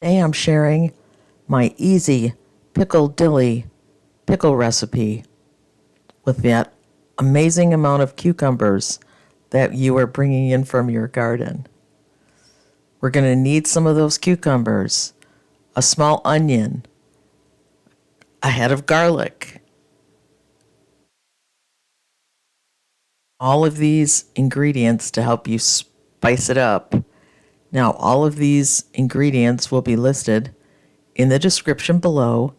Today I'm sharing my easy Pickledilly pickle recipe with that amazing amount of cucumbers that you are bringing in from your garden. We're going to need some of those cucumbers, a small onion, a head of garlic. All of these ingredients to help you spice it up. Now, all of these ingredients will be listed in the description below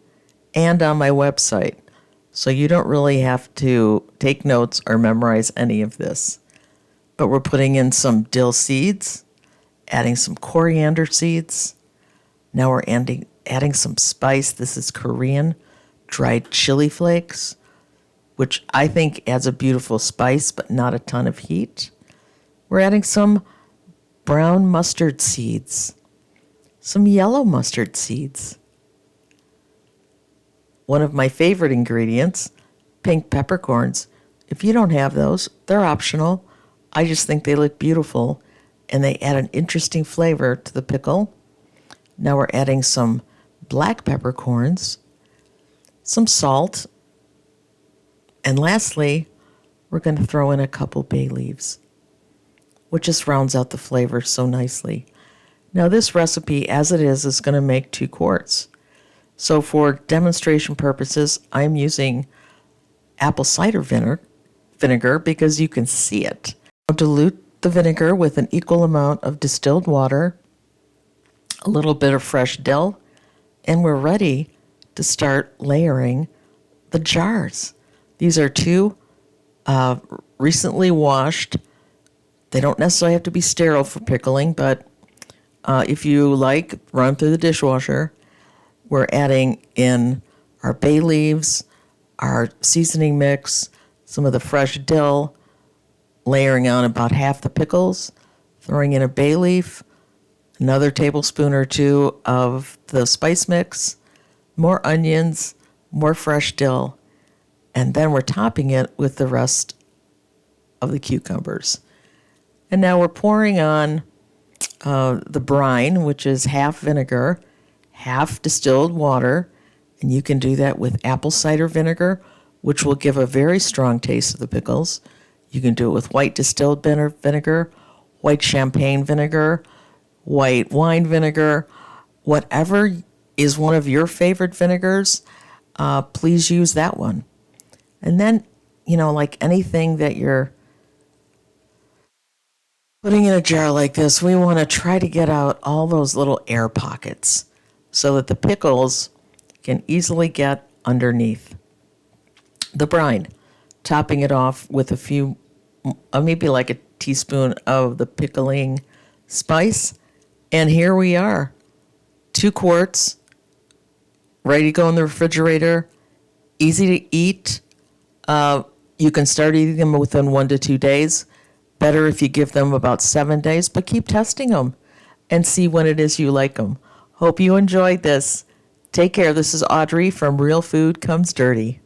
and on my website, so you don't really have to take notes or memorize any of this. But we're putting in some dill seeds, adding some coriander seeds. Now we're adding some spice. This is Korean dried chili flakes, which I think adds a beautiful spice, but not a ton of heat. We're adding some brown mustard seeds, some yellow mustard seeds. One of my favorite ingredients, pink peppercorns. If you don't have those, they're optional. I just think they look beautiful and they add an interesting flavor to the pickle. Now we're adding some black peppercorns, some salt, and lastly, we're going to throw in a couple bay leaves, which just rounds out the flavor so nicely. Now this recipe, as it is going to make 2 quarts. So for demonstration purposes, I'm using apple cider vinegar because you can see it. I'll dilute the vinegar with an equal amount of distilled water, a little bit of fresh dill, and we're ready to start layering the jars. These are 2 recently washed. They don't necessarily have to be sterile for pickling, but if you like, run through the dishwasher. We're adding in our bay leaves, our seasoning mix, some of the fresh dill, layering on about half the pickles, throwing in a bay leaf, another tablespoon or 2 of the spice mix, more onions, more fresh dill, and then we're topping it with the rest of the cucumbers. And now we're pouring on the brine, which is half vinegar, half distilled water, and you can do that with apple cider vinegar, which will give a very strong taste of the pickles. You can do it with white distilled vinegar, white champagne vinegar, white wine vinegar, whatever is one of your favorite vinegars, please use that one. And then, like anything that you're putting in a jar like this, we want to try to get out all those little air pockets so that the pickles can easily get underneath the brine, topping it off with a few, maybe like a teaspoon of the pickling spice. And here we are, 2 quarts, ready to go in the refrigerator, easy to eat. You can start eating them within 1 to 2 days. Better if you give them about 7 days, but keep testing them and see when it is you like them. Hope you enjoyed this. Take care. This is Audrey from Real Food Comes Dirty.